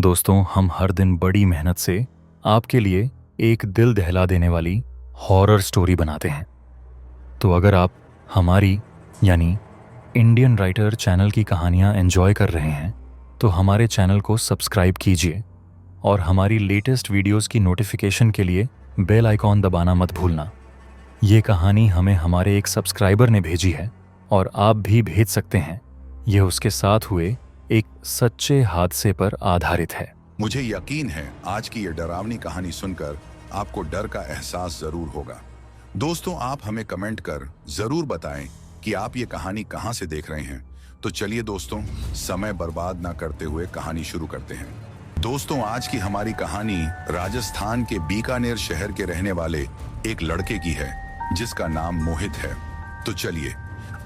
दोस्तों, हम हर दिन बड़ी मेहनत से आपके लिए एक दिल दहला देने वाली हॉरर स्टोरी बनाते हैं। तो अगर आप हमारी यानी इंडियन राइटर चैनल की कहानियाँ एंजॉय कर रहे हैं तो हमारे चैनल को सब्सक्राइब कीजिए और हमारी लेटेस्ट वीडियोस की नोटिफिकेशन के लिए बेल आइकॉन दबाना मत भूलना। ये कहानी हमें हमारे एक सब्सक्राइबर ने भेजी है और आप भी भेज सकते हैं। यह उसके साथ हुए एक सच्चे हादसे पर आधारित है। मुझे यकीन है आज की ये डरावनी कहानी सुनकर आपको डर का एहसास जरूर होगा। दोस्तों, आप हमें कमेंट कर जरूर बताएं कि आप ये कहानी कहां से देख रहे हैं। तो चलिए दोस्तों, समय बर्बाद ना करते हुए कहानी शुरू करते हैं। दोस्तों, आज की हमारी कहानी राजस्थान के बीकानेर शहर के रहने वाले एक लड़के की है जिसका नाम मोहित है। तो चलिए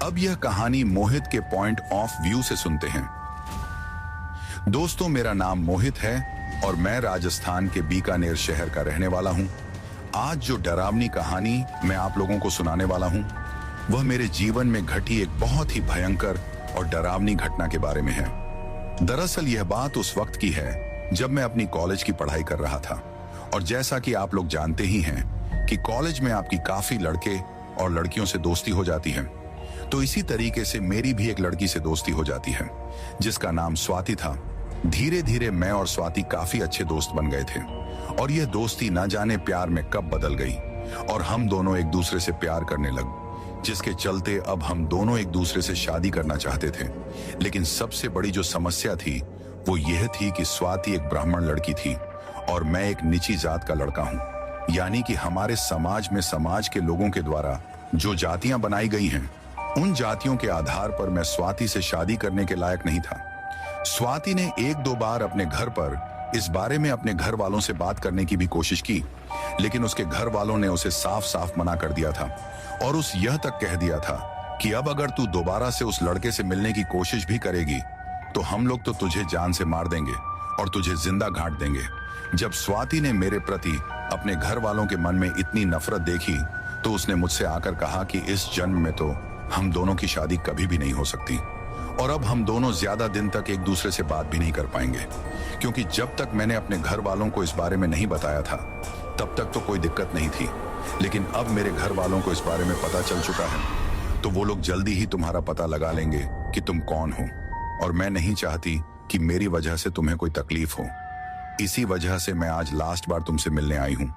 अब यह कहानी मोहित के पॉइंट ऑफ व्यू से सुनते हैं। दोस्तों, मेरा नाम मोहित है और मैं राजस्थान के बीकानेर शहर का रहने वाला हूं। आज जो डरावनी कहानी मैं आप लोगों को सुनाने वाला हूं वह मेरे जीवन में घटी एक बहुत ही भयंकर और डरावनी घटना के बारे में है। दरअसल यह बात उस वक्त की है जब मैं अपनी कॉलेज की पढ़ाई कर रहा था। और जैसा कि आप लोग जानते ही हैं कि कॉलेज में आपकी काफी लड़के और लड़कियों से दोस्ती हो जाती है। तो इसी तरीके से मेरी भी एक लड़की से दोस्ती हो जाती है जिसका नाम स्वाति था। धीरे धीरे मैं और स्वाति काफी अच्छे दोस्त बन गए थे और यह दोस्ती न जाने प्यार में कब बदल गई और हम दोनों एक दूसरे से प्यार करने लग, जिसके चलते अब हम दोनों एक दूसरे से शादी करना चाहते थे। लेकिन सबसे बड़ी जो समस्या थी वो यह थी कि स्वाति एक ब्राह्मण लड़की थी और मैं एक नीची जात का लड़का हूँ। यानी कि हमारे समाज में समाज के लोगों के द्वारा जो जातियां बनाई गई हैं उन जातियों के आधार पर मैं स्वाति से शादी करने के लायक नहीं था। स्वाति ने एक दो बार अपने घर पर इस बारे में अपने घर वालों से बात करने की भी कोशिश की, लेकिन उसके घर वालों ने उसे साफ साफ मना कर दिया था और उस यह तक कह दिया था कि अब अगर तू दोबारा से उस लड़के से मिलने की कोशिश भी करेगी तो हम लोग तो तुझे जान से मार देंगे और तुझे जिंदा घाट देंगे। जब स्वाति ने मेरे प्रति अपने घर वालों के मन में इतनी नफरत देखी तो उसने मुझसे आकर कहा कि इस जन्म में तो हम दोनों की शादी कभी भी नहीं हो सकती और अब हम दोनों ज्यादा दिन तक एक दूसरे से बात भी नहीं कर पाएंगे, क्योंकि जब तक मैंने अपने घर वालों को इस बारे में नहीं बताया था तब तक तो कोई दिक्कत नहीं थी, लेकिन अब मेरे घर वालों को इस बारे में पता चल चुका है तो वो लोग जल्दी ही तुम्हारा पता लगा लेंगे कि तुम कौन हो और मैं नहीं चाहती कि मेरी वजह से तुम्हें कोई तकलीफ हो। इसी वजह से मैं आज लास्ट बार तुमसे मिलने आई हूँ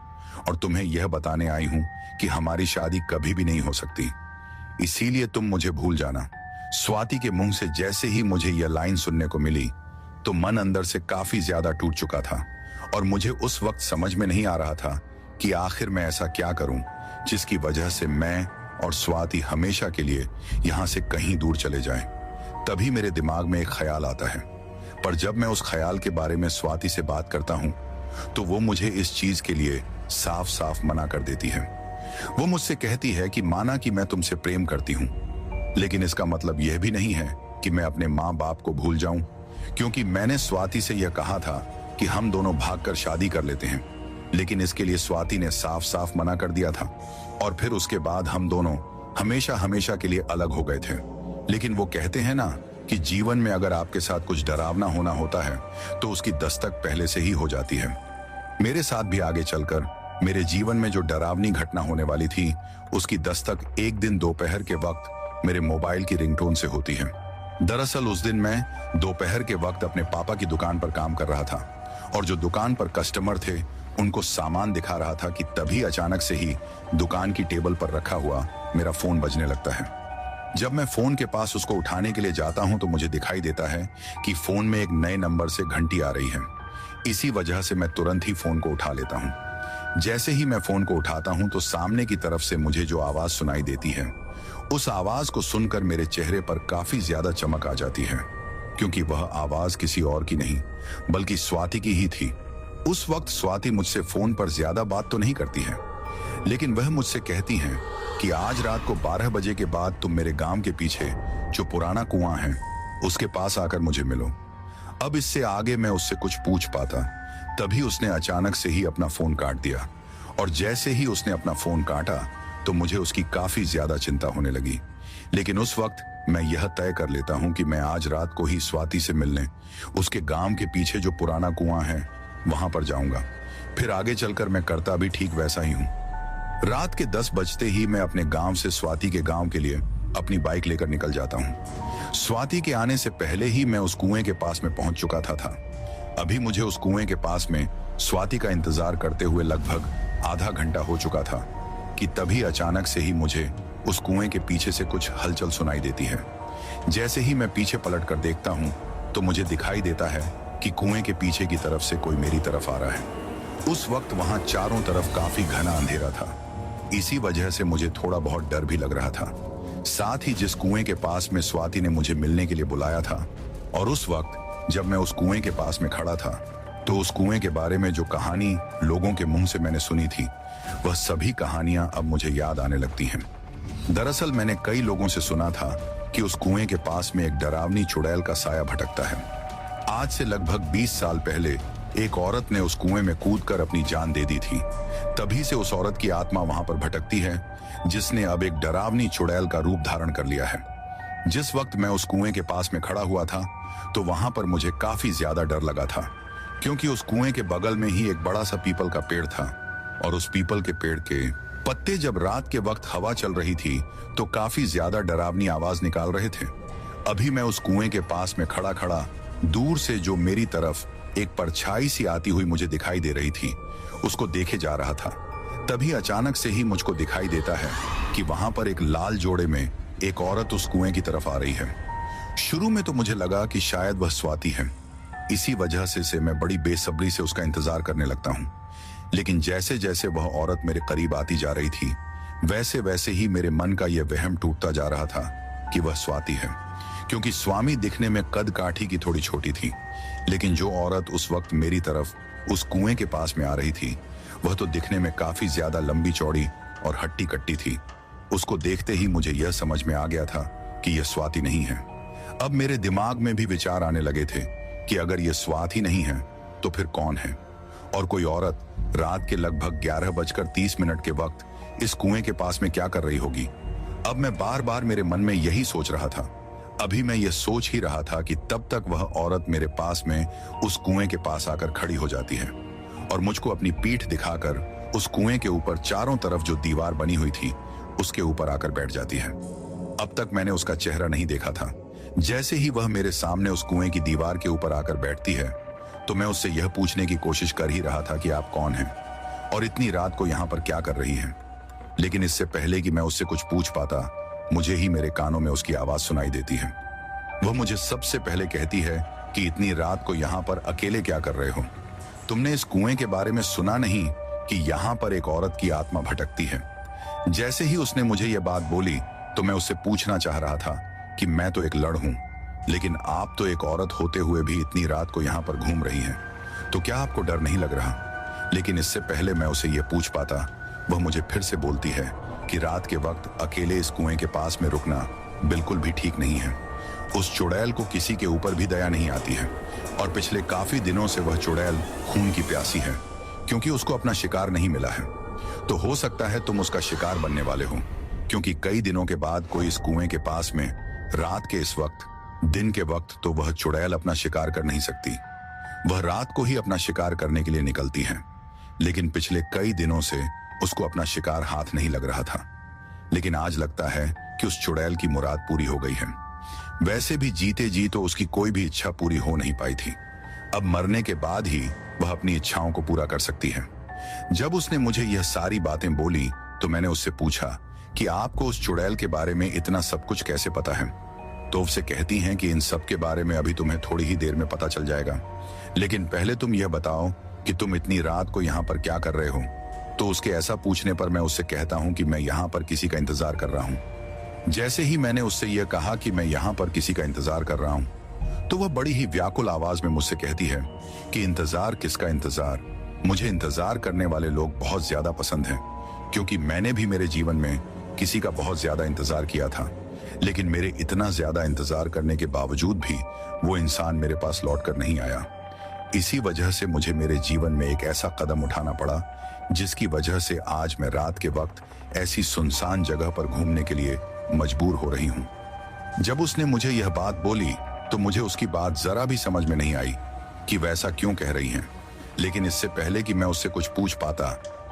और तुम्हें यह बताने आई हूँ कि हमारी शादी कभी भी नहीं हो सकती, इसीलिए तुम मुझे भूल जाना। स्वाति के मुंह से जैसे ही मुझे यह लाइन सुनने को मिली तो मन अंदर से काफी ज्यादा टूट चुका था और मुझे उस वक्त समझ में नहीं आ रहा था कि आखिर मैं ऐसा क्या करूं जिसकी वजह से मैं और स्वाति हमेशा के लिए यहां से कहीं दूर चले जाएं। तभी मेरे दिमाग में एक ख्याल आता है, पर जब मैं उस ख्याल के बारे में स्वाति से बात करता हूं तो वो मुझे इस चीज के लिए साफ साफ मना कर देती है। वो मुझसे कहती है कि माना कि मैं तुमसे प्रेम करती हूँ, लेकिन इसका मतलब यह भी नहीं है कि मैं अपने माँ बाप को भूल जाऊं, क्योंकि मैंने स्वाति से यह कहा था कि हम दोनों भागकर शादी कर लेते हैं, लेकिन इसके लिए स्वाति ने साफ साफ मना कर दिया था और फिर उसके बाद हम दोनों हमेशा हमेशा के लिए अलग हो गए थे। लेकिन वो कहते हैं ना कि जीवन में अगर आपके साथ कुछ डरावना होना होता है तो उसकी दस्तक पहले से ही हो जाती है। मेरे साथ भी आगे चलकर मेरे जीवन में जो डरावनी घटना होने वाली थी उसकी दस्तक एक दिन दोपहर के वक्त मेरे मोबाइल की रिंगटोन से होती है। दरअसल उस दिन मैं दोपहर के वक्त अपने पापा की दुकान पर काम कर रहा था और जो दुकान पर कस्टमर थे उनको सामान दिखा रहा था कि तभी अचानक से ही दुकान की टेबल पर रखा हुआ मेरा फोन बजने लगता है। जब मैं फोन के पास उसको उठाने के लिए जाता हूं तो मुझे दिखाई देता है कि फोन में एक नए नंबर से घंटी आ रही है। इसी वजह से मैं तुरंत ही फोन को उठा लेता हूं। जैसे ही मैं फोन को उठाता हूं तो सामने की तरफ से मुझे जो आवाज सुनाई देती है उस आवाज को सुनकर मेरे चेहरे पर काफी ज्यादा चमक आ जाती है, क्योंकि वह आवाज किसी और की नहीं बल्कि स्वाति की ही थी। उस वक्त स्वाति मुझसे फोन पर ज्यादा बात तो नहीं करती है, लेकिन वह मुझसे कहती हैं कि आज रात को 12 बजे के बाद तुम मेरे गांव के पीछे जो पुराना कुआं है उसके पास आकर मुझे मिलो। अब इससे आगे मैं उससे कुछ पूछ पाता तभी उसने अचानक से ही अपना फोन काट दिया और जैसे ही उसने अपना फोन काटा तो मुझे उसकी काफी ज्यादा चिंता होने लगी। लेकिन उस वक्त मैं यह तय कर लेता हूं कि मैं आज रात को ही स्वाति से मिलने उसके गांव के पीछे जो पुराना कुआं है वहां पर जाऊंगा। फिर आगे चलकर मैं करता भी ठीक वैसा ही हूं। रात के 10 बजते ही मैं अपने गांव से स्वाति के गांव के लिए अपनी बाइक लेकर निकल जाता हूं। स्वाति के आने से पहले ही मैं उस कुएं के पास में पहुंच चुका था। अभी मुझे उस कुएं के पास में स्वाति का इंतजार करते हुए लगभग आधा घंटा हो चुका था कि तभी अचानक से ही मुझे उस कुएं के पीछे से कुछ हलचल सुनाई देती है। जैसे ही मैं पीछे पलट कर देखता हूं तो मुझे दिखाई देता है कि कुएं के पीछे की तरफ से कोई मेरी तरफ आ रहा है। उस वक्त वहां चारों तरफ काफी घना अंधेरा था। इसी वजह से मुझे थोड़ा बहुत डर भी लग रहा था। साथ ही जिस कुएं के पास में स्वाति ने मुझे मिलने के लिए बुलाया था और उस वक्त जब मैं उस कुएं के पास में खड़ा था तो उस कुएं के बारे में जो कहानी लोगों के मुंह से मैंने सुनी थी वह सभी कहानियां अब मुझे याद आने लगती हैं। दरअसल मैंने कई लोगों से सुना था कि उस कुएं के पास में एक डरावनी चुड़ैल का साया भटकता है। आज से लगभग 20 साल पहले एक औरत ने उस कुएं में कूदकर अपनी जान दे दी थी। तभी से उस औरत की आत्मा वहां पर भटकती है, जिसने अब एक डरावनी चुड़ैल का रूप धारण कर लिया है। जिस वक्त मैं उस कुएं के पास में खड़ा हुआ था तो वहां पर मुझे काफी ज्यादा डर लगा था, क्योंकि उस कुएं के बगल में ही एक बड़ा सा पीपल का पेड़ था और उस पीपल के पेड़ के पत्ते जब रात के वक्त हवा चल रही थी तो काफी ज्यादा डरावनी आवाज निकाल रहे थे। अभी मैं उस कुएं के पास में खड़ा खड़ा दूर से जो मेरी तरफ एक परछाई सी आती हुई मुझे दिखाई दे रही थी उसको देखे जा रहा था। तभी अचानक से ही मुझको दिखाई देता है कि वहां पर एक लाल जोड़े में एक औरत उस कुएं की तरफ आ रही है। शुरू में तो मुझे लगा कि शायद वह स्वाति है। इसी वजह से मैं बड़ी बेसब्री से उसका इंतजार करने लगता हूं। लेकिन जैसे जैसे वह औरत मेरे करीब आती जा रही थी वैसे वैसे ही मेरे मन का यह वहम टूटता जा रहा था कि वह स्वाति है, क्योंकि स्वामी दिखने में कद काठी की थोड़ी छोटी थी। लेकिन जो औरत उस वक्त मेरी तरफ उस कुएं के पास में आ रही थी वह तो दिखने में काफी ज्यादा लंबी चौड़ी और हट्टी कट्टी थी। उसको देखते ही मुझे यह समझ में आ गया था कि यह स्वाति नहीं है। अब मेरे दिमाग में भी विचार आने लगे थे कि अगर यह स्वाति नहीं है तो फिर कौन है, और कोई औरत रात के लगभग 11:30 के वक्त इस कुएं के पास में क्या कर रही होगी। अब मैं बार बार मेरे मन में यही सोच रहा था। अभी मैं यह सोच ही रहा था कि तब तक वह औरत मेरे पास में उस कुएं के पास आकर खड़ी हो जाती है और मुझको अपनी पीठ दिखाकर उस कुएं के ऊपर चारों तरफ जो दीवार बनी हुई थी उसके ऊपर आकर बैठ जाती है। अब तक मैंने उसका चेहरा नहीं देखा था। जैसे ही वह मेरे सामने उस कुएं की दीवार के ऊपर आकर बैठती है तो मैं उससे यह पूछने की कोशिश कर ही रहा था कि आप कौन हैं और इतनी रात को यहाँ पर क्या कर रही हैं। लेकिन इससे पहले कि मैं उससे कुछ पूछ पाता मुझे ही मेरे कानों में उसकी आवाज सुनाई देती है। वह मुझे सबसे पहले कहती है कि इतनी रात को यहाँ पर अकेले क्या कर रहे हो। तुमने इस कुएं के बारे में सुना नहीं कि यहाँ पर एक औरत की आत्मा भटकती है। जैसे ही उसने मुझे यह बात बोली तो मैं उससे पूछना चाह रहा था कि मैं तो एक लड़ हूं, लेकिन आप तो एक औरत होते हुए भी इतनी रात को यहाँ पर घूम रही हैं, तो क्या आपको डर नहीं लग रहा। लेकिन इससे पहले मैं उसे यह पूछ पाता वह मुझे फिर से बोलती है कि रात के वक्त अकेले इस कुएं के पास में रुकना बिल्कुल भी ठीक नहीं है। उस चुड़ैल को किसी के ऊपर भी दया नहीं आती है और पिछले काफी दिनों से वह चुड़ैल खून की प्यासी है, क्योंकि उसको अपना शिकार नहीं मिला है। तो हो सकता है तुम उसका शिकार बनने वाले हो, क्योंकि कई दिनों के बाद कोई इस कुएं के पास में रात के इस वक्त, दिन के वक्त तो वह चुड़ैल अपना शिकार कर नहीं सकती। वह रात को ही अपना शिकार करने के लिए निकलती है। लेकिन पिछले कई दिनों से उसको अपना शिकार हाथ नहीं लग रहा था। लेकिन आज लगता है कि उस चुड़ैल की मुराद पूरी हो गई है। वैसे भी जीते जी तो उसकी कोई भी इच्छा पूरी हो नहीं पाई थी। अब मरने के बाद ही वह अपनी इच्छाओं को पूरा कर सकती है। जब उसने मुझे यह सारी बातें बोली तो मैंने उससे पूछा कि आपको उस चुड़ैल के बारे में इतना सब कुछ कैसे पता है। तो उससे कहती हैं कि इन सब के बारे में अभी तुम्हें थोड़ी ही देर में पता चल जाएगा, लेकिन पहले तुम यह बताओ कि तुम इतनी रात को यहाँ पर क्या कर रहे हो। तो उसके ऐसा पूछने पर मैं उससे कहता हूँ कि मैं यहाँ पर किसी का इंतजार कर रहा हूँ। जैसे ही मैंने उससे यह कहा कि मैं यहाँ पर किसी का इंतजार कर रहा हूँ तो वह बड़ी ही व्याकुल आवाज में मुझसे कहती है कि इंतजार किसका इंतजार, मुझे इंतजार करने वाले लोग बहुत ज्यादा पसंद हैं, क्योंकि मैंने भी मेरे जीवन में किसी का बहुत ज्यादा इंतजार किया था। लेकिन मेरे इतना ज्यादा इंतजार करने के बावजूद भी वो इंसान मेरे पास लौट कर नहीं आया। इसी वजह से मुझे मेरे जीवन में एक ऐसा कदम उठाना पड़ा जिसकी वजह से आज मैं रात के वक्त ऐसी सुनसान जगह पर घूमने के लिए मजबूर हो रही हूँ। जब उसने मुझे यह बात बोली तो मुझे उसकी बात जरा भी समझ में नहीं आई कि वैसा क्यों कह रही हैं। लेकिन इससे पहले कि मैं उससे कुछ पूछ पाता,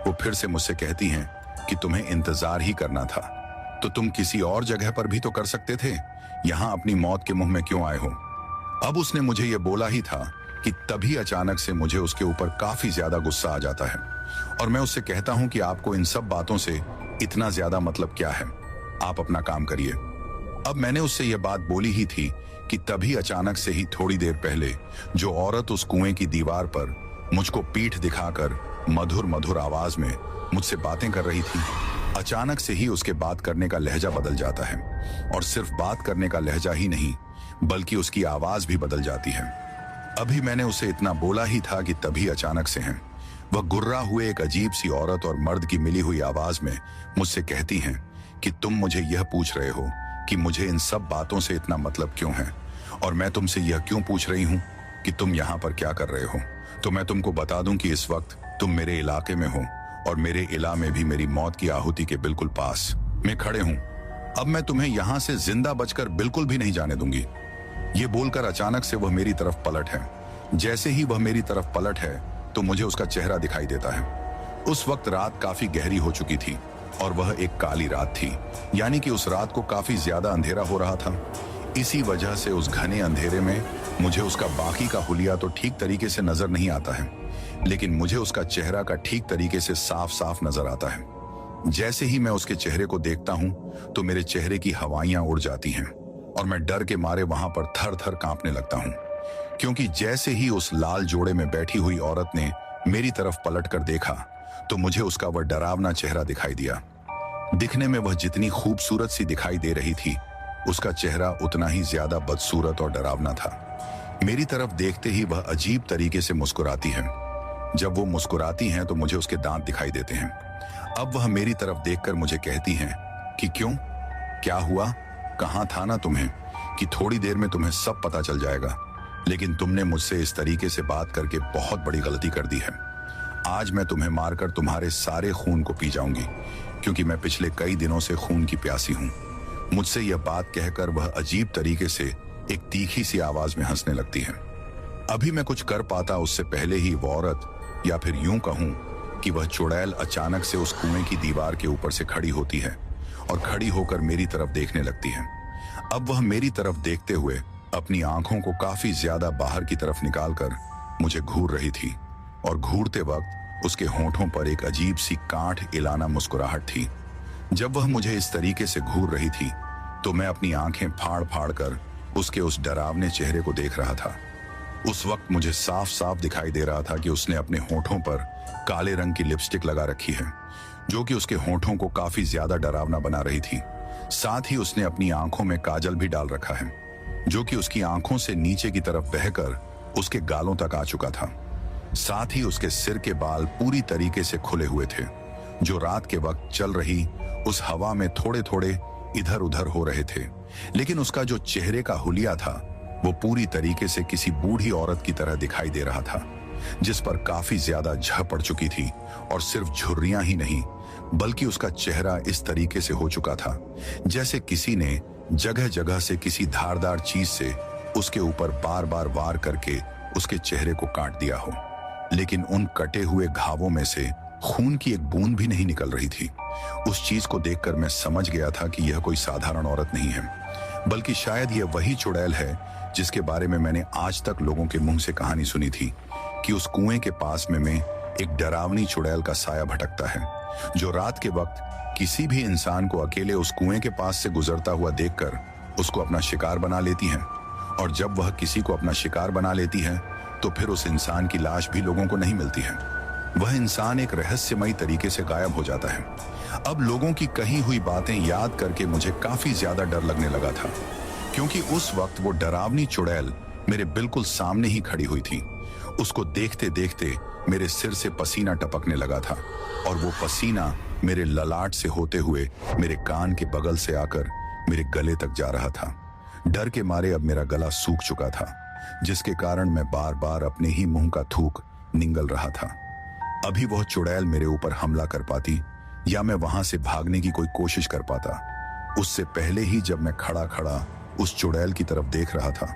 वो फिर से मुझसे कहती हैं कि तुम्हें इंतजार ही करना था, तो तुम किसी और जगह पर भी तो कर सकते थे, यहाँ अपनी मौत के मुंह में क्यों आए हो। अब उसने मुझे यह बोला ही था कि तभी अचानक से मुझे उसके ऊपर काफी ज्यादा गुस्सा आ जाता है और मैं उससे कहता हूं कि आपको इन सब बातों से इतना ज्यादा मतलब क्या है, आप अपना काम करिए। अब मैंने उससे यह बात बोली ही थी कि तभी अचानक से ही थोड़ी देर पहले जो औरत उस कुएं की दीवार पर मुझको पीठ दिखाकर मधुर मधुर आवाज में मुझसे बातें कर रही थी, अचानक से ही उसके बात करने का लहजा बदल जाता है और सिर्फ बात करने का लहजा ही नहीं बल्कि उसकी आवाज भी बदल जाती है। अभी मैंने उसे इतना बोला ही था कि तभी अचानक से हैं वह गुर्रा हुए एक अजीब सी औरत और मर्द की मिली हुई आवाज में मुझसे कहती हैं कि तुम मुझे यह पूछ रहे हो कि मुझे इन सब बातों से इतना मतलब क्यों है, और मैं तुमसे यह क्यों पूछ रही हूं कि तुम यहाँ पर क्या कर रहे हो। तो मैं तुमको बता दूं कि इस वक्त तुम मेरे इलाके में हो और मेरे इला में भी मेरी मौत की आहुति के बिल्कुल पास मैं खड़े हूं। अब मैं तुम्हें यहाँ से जिंदा बचकर बिल्कुल भी नहीं जाने दूंगी। ये बोलकर अचानक से वह मेरी तरफ पलट है। जैसे ही वह मेरी तरफ पलट है तो मुझे उसका चेहरा दिखाई देता है। उस वक्त रात काफी गहरी हो चुकी थी और वह एक काली रात थी, यानी कि उस रात को काफी ज्यादा अंधेरा हो रहा था। इसी वजह से उस घने अंधेरे में मुझे उसका बाकी का हुलिया तो ठीक तरीके से नजर नहीं आता है, लेकिन मुझे उसका चेहरा का ठीक तरीके से साफ साफ नजर आता है। जैसे ही मैं उसके चेहरे को देखता हूं तो मेरे चेहरे की हवाइयां उड़ जाती हैं और मैं डर के मारे वहां पर थर थर कांपने लगता हूं, क्योंकि जैसे ही उस लाल जोड़े में बैठी हुई औरत ने मेरी तरफ पलट कर देखा तो मुझे उसका वह डरावना चेहरा दिखाई दिया। दिखने में वह जितनी खूबसूरत सी दिखाई दे रही थी, उसका चेहरा उतना ही ज्यादा बदसूरत और डरावना था। मेरी तरफ देखते ही वह अजीब तरीके से मुस्कुराती है। जब वो मुस्कुराती हैं तो मुझे उसके दांत दिखाई देते हैं। अब वह मेरी तरफ देखकर मुझे कहती हैं कि क्यों, क्या हुआ, कहाँ था ना तुम्हें कि थोड़ी देर में तुम्हें सब पता चल जाएगा, लेकिन तुमने मुझसे इस तरीके से बात करके बहुत बड़ी गलती कर दी है। आज मैं तुम्हें मारकर तुम्हारे सारे खून को पी जाऊंगी, क्योंकि मैं पिछले कई दिनों से खून की प्यासी हूं। मुझसे यह बात कहकर वह अजीब तरीके से एक तीखी सी आवाज में हंसने लगती है। अभी मैं कुछ कर पाता उससे पहले ही वो औरत, या फिर यूं कहूं कि वह चुड़ैल, अचानक से उस कुएं की दीवार के ऊपर से खड़ी होती है और खड़ी होकर मेरी तरफ देखने लगती है। अब वह मेरी तरफ देखते हुए अपनी आंखों को काफी ज्यादा बाहर की तरफ निकालकर मुझे घूर रही थी और घूरते वक्त उसके होंठों पर एक अजीब सी कांठ इलाना मुस्कुराहट थी। जब वह मुझे इस तरीके से घूर रही थी तो मैं अपनी आंखें फाड़ फाड़ कर उसके उस डरावने चेहरे को देख रहा था। उस वक्त मुझे साफ साफ दिखाई दे रहा था कि उसने अपने होठों पर काले रंग की लिपस्टिक लगा रखी है, जो कि उसके होठों को काफी ज्यादा डरावना बना रही थी। साथ ही उसने अपनी आंखों में काजल भी डाल रखा है, जो कि उसकी आंखों से नीचे की तरफ बहकर उसके गालों तक आ चुका था। साथ ही उसके सिर के बाल पूरी तरीके से खुले हुए थे, जो रात के वक्त चल रही उस हवा में थोड़े थोड़े इधर उधर हो रहे थे। लेकिन उसका जो चेहरे का हुलिया था वो पूरी तरीके से किसी बूढ़ी औरत की तरह दिखाई दे रहा था, जिस पर काफी ज्यादा झ पड़ चुकी थी और सिर्फ झुर्रियां ही नहीं बल्कि उसका चेहरा इस तरीके से हो चुका था जैसे किसी ने जगह जगह से किसी धारदार चीज से उसके ऊपर बार बार वार करके उसके चेहरे को काट दिया हो। लेकिन उन कटे हुए घावों में से खून की एक बूंद भी नहीं निकल रही थी। उस चीज को देखकर मैं समझ गया था कि यह कोई साधारण औरत नहीं है, बल्कि शायद यह वही चुड़ैल है जिसके बारे में मैंने आज तक लोगों के मुंह से कहानी सुनी थी कि उस कुएं के पास में एक डरावनी चुड़ैल का साया भटकता है, जो रात के वक्त किसी भी इंसान को अकेले उस कुएं के पास से गुजरता हुआ देखकर उसको अपना शिकार बना लेती है, और जब वह किसी को अपना शिकार बना लेती है तो फिर उस इंसान की लाश भी लोगों को नहीं मिलती है। वह इंसान एक रहस्यमयी तरीके से गायब हो जाता है। अब लोगों की कही हुई बातें याद करके मुझे काफी ज्यादा डर लगने लगा था, क्योंकि उस वक्त वो डरावनी चुड़ैल मेरे बिल्कुल सामने ही खड़ी हुई थी। उसको देखते देखते मेरे सिर से पसीना टपकने लगा था और वो पसीना मेरे ललाट से होते हुए मेरे कान के बगल से आकर मेरे गले तक जा रहा था। डर के मारे अब मेरा गला सूख चुका था, जिसके कारण मैं बार बार अपने ही मुंह का थूक निगल रहा था। अभी वह चुड़ैल मेरे ऊपर हमला कर पाती या मैं वहां से भागने की कोई कोशिश कर पाता, उससे पहले ही जब मैं खड़ा खड़ा उस चुड़ैल की तरफ देख रहा था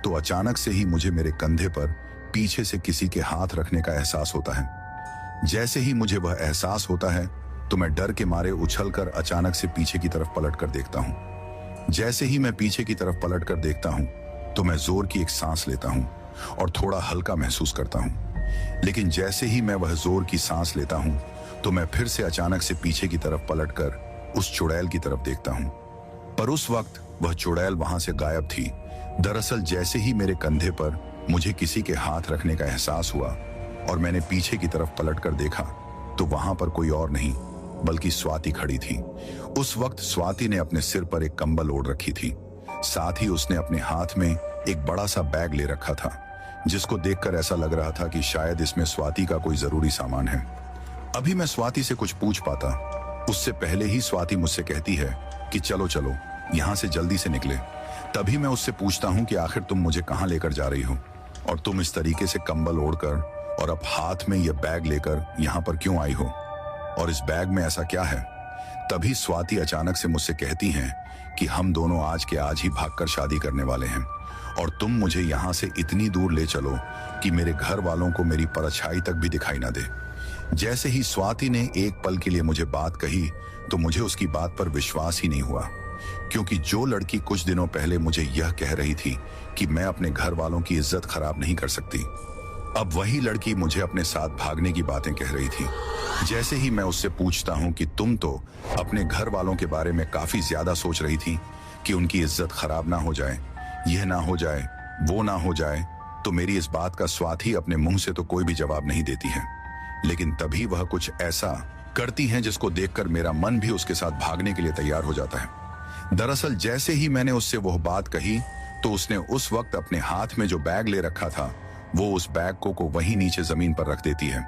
तो अचानक से ही मुझे मेरे कंधे पर पीछे से किसी के हाथ रखने का एहसास होता है। जैसे ही मुझे वह एहसास होता है तो मैं डर के मारे उछलकर अचानक से पीछे की तरफ पलट कर देखता हूं। जैसे ही मैं पीछे की तरफ पलट कर देखता हूं तो मैं जोर की एक सांस लेता हूं और थोड़ा हल्का महसूस करता हूं। लेकिन जैसे ही मैं वह जोर की सांस लेता हूं तो मैं फिर से अचानक से पीछे की तरफ पलटकर उस चुड़ैल की तरफ देखता हूं। पर उस वक्त वह चुड़ैल वहां से गायब थी। दरअसल जैसे ही मेरे कंधे पर मुझे किसी के हाथ रखने का एहसास हुआ और मैंने पीछे की तरफ पलटकर देखा तो वहां पर कोई और नहीं बल्कि स्वाति खड़ी थी। उस वक्त स्वाति ने अपने सिर पर एक कंबल ओढ़ रखी थी। साथ ही उसने अपने हाथ में एक बड़ा सा बैग ले रखा था जिसको देखकर ऐसा लग रहा था कि शायद इसमें स्वाति का कोई जरूरी सामान है। अभी मैं स्वाति से कुछ पूछ पाता उससे पहले ही स्वाति मुझसे कहती है कि चलो चलो यहाँ से जल्दी से निकले। तभी मैं उससे पूछता हूँ कि आखिर तुम मुझे कहाँ लेकर जा रही हो और तुम इस तरीके से कंबल ओढ़कर और अब हाथ में यह बैग लेकर यहाँ पर क्यों आई हो और इस बैग में ऐसा क्या है। तभी स्वाति अचानक से मुझसे कहती हैं कि हम दोनों आज के आज ही भागकर शादी करने वाले हैं और तुम मुझे यहाँ से इतनी दूर ले चलो कि मेरे घर वालों को मेरी परछाई तक भी दिखाई ना दे। जैसे ही स्वाति ने एक पल के लिए मुझे बात कही तो मुझे उसकी बात पर विश्वास ही नहीं हुआ, क्योंकि जो लड़की कुछ दिनों पहले मुझे यह कह रही थी कि मैं अपने घर वालों की इज्जत खराब नहीं कर सकती, अब वही लड़की मुझे अपने साथ भागने की बातें कह रही थी। जैसे ही मैं उससे पूछता हूं कि तुम तो अपने घर वालों के बारे में काफी ज्यादा सोच रही थी कि उनकी इज्जत खराब ना हो जाए, यह ना हो जाए, वो ना हो जाए, तो मेरी इस बात का स्वाति अपने मुंह से तो कोई भी जवाब नहीं देती है। लेकिन तभी वह कुछ ऐसा करती हैं जिसको देखकर मेरा मन भी उसके साथ भागने के लिए तैयार हो जाता है। दरअसल जैसे ही मैंने उससे वह बात कही तो उसने उस वक्त अपने हाथ में जो बैग ले रखा था वो उस बैग को वहीं नीचे जमीन पर रख देती है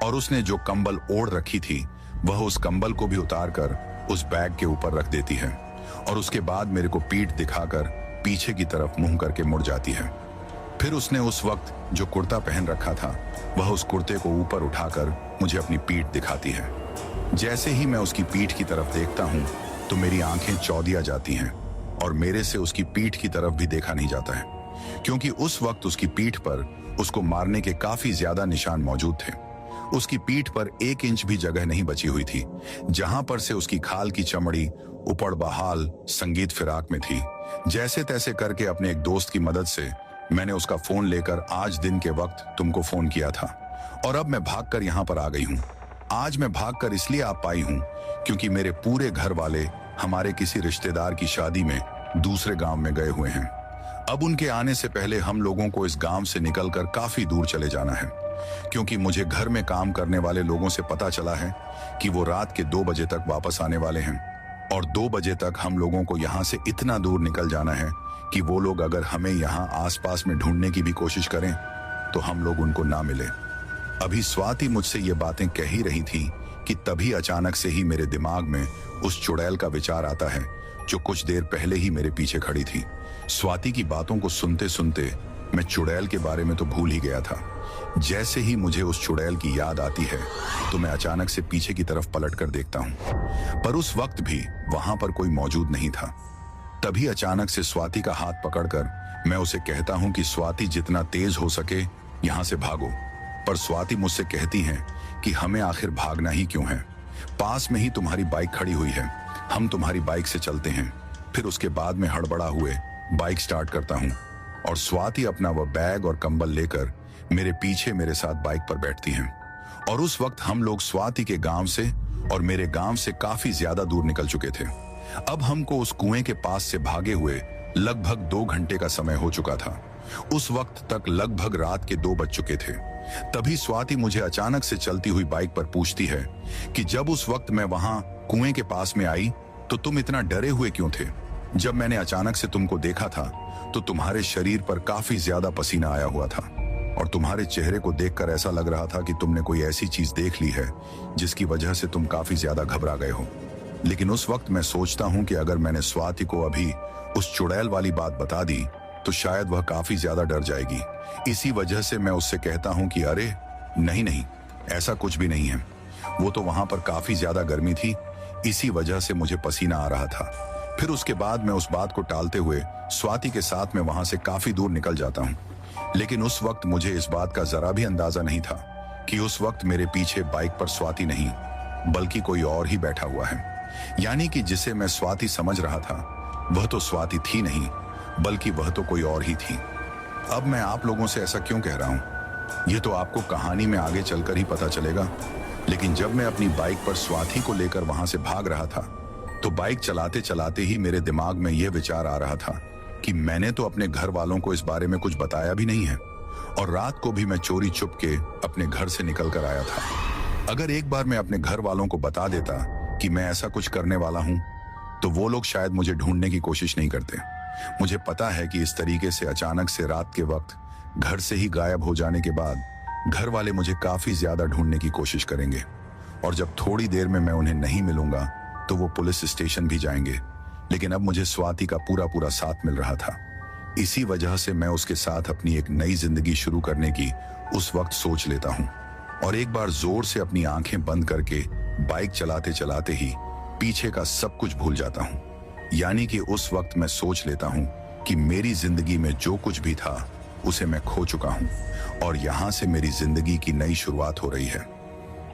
और उसने जो कंबल ओढ़ रखी थी वह उस कंबल को भी उतारकर उस बैग के ऊपर रख देती है और उसके बाद मेरे को पीठ दिखाकर पीछे की तरफ मुंह करके मुड़ जाती है। फिर उसने उस वक्त जो कुर्ता पहन रखा था वह उस कुर्ते को ऊपर उठाकर मुझे अपनी पीठ दिखाती है। जैसे ही मैं उसकी पीठ की तरफ देखता हूं तो मेरी आंखें चौंधिया जाती हैं और मेरे से उसकी पीठ की तरफ भी देखा नहीं जाता है, क्योंकि उस वक्त उसकी पीठ पर उसको मारने के काफी ज्यादा निशान मौजूद थे। उसकी पीठ पर 1 इंच भी जगह नहीं बची हुई थी, जहां पर से उसकी खाल की चमड़ी ऊपड़ बहाल संगीत फिराक में थी। जैसे तैसे करके अपने एक दोस्त की मदद से मैंने उसका फोन लेकर आज दिन के वक्त तुमको फोन किया था और अब मैं भागकर यहाँ पर आ गई हूँ। आज मैं भागकर इसलिए आ पाई हूँ क्योंकि मेरे पूरे घर वाले हमारे किसी रिश्तेदार की शादी में दूसरे गांव में गए हुए हैं। अब उनके आने से पहले हम लोगों को इस गांव से निकलकर काफी दूर चले जाना है, क्योंकि मुझे घर में काम करने वाले लोगों से पता चला है कि वो रात के 2 बजे तक वापस आने वाले हैं और 2 बजे तक हम लोगों को यहाँ से इतना दूर निकल जाना है कि वो लोग अगर हमें यहाँ आसपास में ढूंढने की भी कोशिश करें तो हम लोग उनको ना मिले। अभी स्वाति मुझसे ये बातें कह ही रही थी कि तभी अचानक से ही मेरे दिमाग में उस चुड़ैल का विचार आता है जो कुछ देर पहले ही मेरे पीछे खड़ी थी। स्वाति की बातों को सुनते सुनते मैं चुड़ैल के बारे में तो भूल ही गया था। जैसे ही मुझे उस चुड़ैल की याद आती है तो मैं अचानक से पीछे की तरफ पलट कर देखता हूँ, पर उस वक्त भी वहां पर कोई मौजूद नहीं था। तभी अचानक से स्वाति का हाथ पकड़कर मैं उसे कहता हूँ कि स्वाति जितना तेज हो सके यहाँ से भागो, पर स्वाति मुझसे कहती हैं कि हमें आखिर भागना ही क्यों है, पास में ही तुम्हारी बाइक खड़ी हुई है, हम तुम्हारी बाइक से चलते हैं। फिर उसके बाद में हड़बड़ा हुए बाइक स्टार्ट करता हूँ और स्वाति अपना वह बैग और कंबल लेकर मेरे पीछे मेरे साथ बाइक पर बैठती हैं और उस वक्त हम लोग स्वाति के गांव से और मेरे गांव से काफी ज्यादा दूर निकल चुके थे। अब हमको उस कुएं के पास से भागे हुए लगभग 2 घंटे का समय हो चुका था। उस वक्त तक लगभग रात के 2 बज चुके थे। तभी स्वाति मुझे अचानक से चलती हुई बाइक पर पूछती है कि जब उस वक्त मैं वहां कुएं के पास में आई तो तुम इतना डरे हुए क्यों थे? जब मैंने अचानक से तुमको देखा था तो तुम्हारे शरीर पर काफी ज्यादा पसीना आया हुआ था और तुम्हारे चेहरे को देखकर ऐसा लग रहा था कि तुमने कोई ऐसी चीज देख ली है जिसकी वजह से तुम काफी ज्यादा घबरा गए हो। लेकिन उस वक्त मैं सोचता हूं कि अगर मैंने स्वाति को अभी उस चुड़ैल वाली बात बता दी तो शायद वह काफी ज्यादा डर जाएगी। इसी वजह से मैं उससे कहता हूं कि अरे नहीं नहीं, ऐसा कुछ भी नहीं है, वो तो वहां पर काफी ज्यादा गर्मी थी, इसी वजह से मुझे पसीना आ रहा था। फिर उसके बाद मैं उस बात को टालते हुए स्वाति के साथ में वहां से काफी दूर निकल जाता हूँ। लेकिन उस वक्त मुझे इस बात का जरा भी अंदाजा नहीं था कि उस वक्त मेरे पीछे बाइक पर स्वाति नहीं बल्कि कोई और ही बैठा हुआ है। यानी कि जिसे मैं स्वाति समझ रहा था वह तो स्वाति थी नहीं बल्कि वह तो कोई और ही थी। अब मैं आप लोगों से ऐसा क्यों कह रहा हूं, ये तो आपको कहानी में आगे चलकर ही पता चलेगा। लेकिन जब मैं अपनी बाइक पर स्वाति को लेकर वहां से भाग रहा था तो बाइक चलाते चलाते ही मेरे दिमाग में यह विचार आ रहा था कि मैंने तो अपने घर वालों को इस बारे में कुछ बताया भी नहीं है और रात को भी मैं चोरी छुप के अपने घर से निकल कर आया था। अगर एक बार मैं अपने घर वालों को बता देता कि मैं ऐसा कुछ करने वाला हूं तो वो लोग शायद मुझे ढूंढने की कोशिश नहीं करते। मुझे पता है कि इस तरीके से अचानक से रात के वक्त घर से ही गायब हो जाने के बाद घर वाले मुझे काफी ज्यादा ढूंढने की कोशिश करेंगे और जब थोड़ी देर में मैं उन्हें नहीं मिलूंगा तो वो पुलिस स्टेशन भी जाएंगे। लेकिन अब मुझे स्वाति का पूरा पूरा साथ मिल रहा था। इसी वजह से मैं उसके साथ अपनी एक नई जिंदगी शुरू करने की उस वक्त सोच लेता हूँ और एक बार जोर से अपनी आंखें बंद करके बाइक चलाते चलाते ही पीछे का सब कुछ भूल जाता हूँ। यानी कि उस वक्त मैं सोच लेता हूँ कि मेरी जिंदगी में जो कुछ भी था उसे मैं खो चुका हूँ और यहाँ से मेरी जिंदगी की नई शुरुआत हो रही है।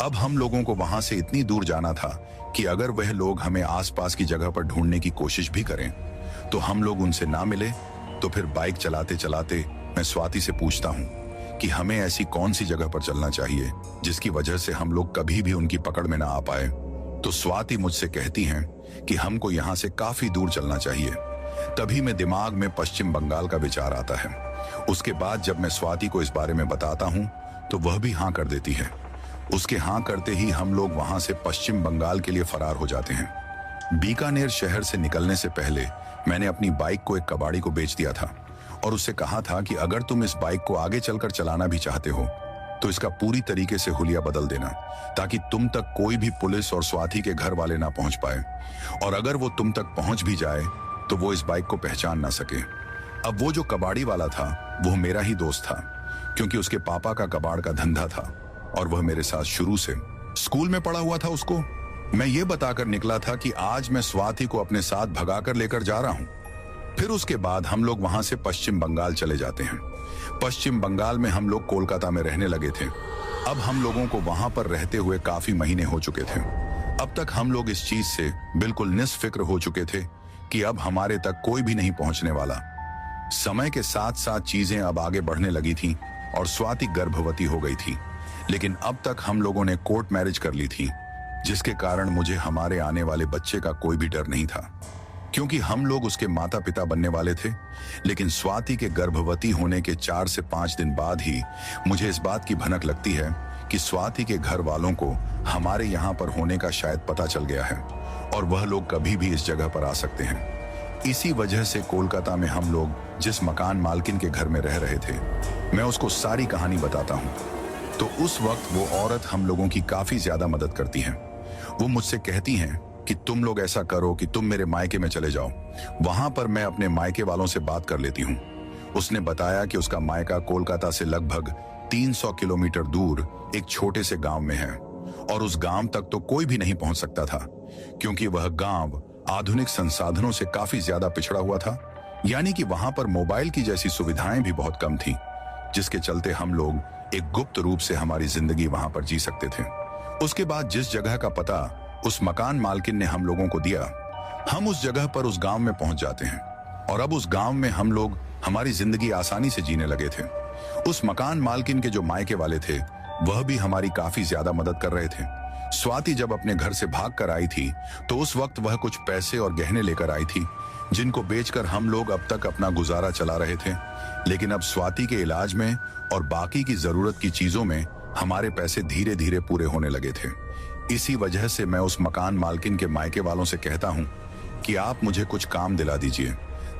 अब हम लोगों को वहां से इतनी दूर जाना था कि अगर वह लोग हमें आसपास की जगह पर ढूंढने की कोशिश भी करें तो हम लोग उनसे ना मिले। तो फिर बाइक चलाते चलाते मैं स्वाति से पूछता हूँ कि हमें ऐसी कौन सी जगह पर चलना चाहिए जिसकी वजह से हम लोग कभी भी उनकी पकड़ में ना आ पाए। तो स्वाति मुझसे कहती हैं कि हमको यहाँ से काफी दूर चलना चाहिए। तभी मैं दिमाग में पश्चिम बंगाल का विचार आता है। उसके बाद जब मैं स्वाति को इस बारे में बताता हूँ तो वह भी हाँ कर देती है। उसके हाँ करते ही हम लोग वहां से पश्चिम बंगाल के लिए फरार हो जाते हैं। बीकानेर शहर से निकलने से पहले मैंने अपनी बाइक को एक कबाड़ी को बेच दिया था और उससे कहा था कि अगर तुम इस बाइक को आगे चलकर चलाना भी चाहते हो तो इसका पूरी तरीके से हुलिया बदल देना ताकि तुम तक कोई भी पुलिस और स्वाति के घर वाले ना पहुंच पाए और अगर वो तुम तक पहुंच भी जाए तो वो इस बाइक को पहचान ना सके। अब वो जो कबाड़ी वाला था वो मेरा ही दोस्त था क्योंकि उसके पापा का कबाड़ का धंधा था और वह मेरे साथ शुरू से स्कूल में पढ़ा हुआ था। उसको मैं ये बताकर निकला था कि आज मैं स्वाति को अपने साथ भगाकर लेकर जा रहा हूं। फिर उसके बाद हम लोग वहां से पश्चिम बंगाल चले जाते हैं। पश्चिम बंगाल में हम लोग कोलकाता में रहने लगे थे। अब हम लोगों को वहां पर रहते हुए काफी महीने हो चुके थे। अब तक हम लोग इस चीज से बिल्कुल निस्फिक्र हो चुके थे कि अब हमारे तक कोई भी नहीं पहुंचने वाला। समय के साथ साथ चीजें अब आगे बढ़ने लगी थी और स्वाति गर्भवती हो गई थी। लेकिन अब तक हम लोगों ने कोर्ट मैरिज कर ली थी जिसके कारण मुझे हमारे आने वाले बच्चे का कोई भी डर नहीं था क्योंकि हम लोग उसके माता पिता बनने वाले थे। लेकिन स्वाति के गर्भवती होने के 4 से 5 दिन बाद ही मुझे इस बात की भनक लगती है कि स्वाति के घर वालों को हमारे यहाँ पर होने का शायद पता चल गया है और वह लोग कभी भी इस जगह पर आ सकते हैं। इसी वजह से कोलकाता में हम लोग जिस मकान मालकिन के घर में रह रहे थे मैं उसको सारी कहानी बताता हूँ। तो उस वक्त वो औरत हम लोगों की काफी ज्यादा मदद करती हैं। वो मुझसे कहती हैं कि तुम लोग ऐसा करो कि तुम मेरे मायके में चले जाओ। वहां पर मैं अपने मायके वालों से बात कर लेती हूँ। उसने बताया कि उसका मायका कोलकाता से लगभग 300 किलोमीटर दूर एक छोटे से गांव में है और उस गांव तक तो कोई भी नहीं पहुंच सकता था क्योंकि वह गांव आधुनिक संसाधनों से काफी ज्यादा पिछड़ा हुआ था। यानी कि वहां पर मोबाइल की जैसी सुविधाएं भी बहुत कम थी जिसके चलते हम लोग एक गुप्त रूप से हमारी जिंदगी वहां पर जी सकते थे। उसके बाद जिस जगह का पता उस मकान मालकिन ने हम लोगों को दिया हम उस जगह पर उस गांव में पहुंच जाते हैं और अब उस गांव में हम लोग हमारी जिंदगी आसानी से जीने लगे थे। उस मकान मालकिन के जो मायके वाले थे वह भी हमारी काफी ज्यादा मदद कर रहे थे। स्वाति जब अपने घर से भाग कर आई थी तो उस वक्त वह कुछ पैसे और गहने लेकर आई थी जिनको बेचकर हम लोग अब तक अपना गुजारा चला रहे थे। लेकिन अब स्वाति के इलाज में और बाकी की जरूरत की चीजों में हमारे पैसे धीरे धीरे पूरे होने लगे थे। इसी वजह से मैं उस मकान मालकिन के मायके वालों से कहता हूं कि आप मुझे कुछ काम दिला दीजिए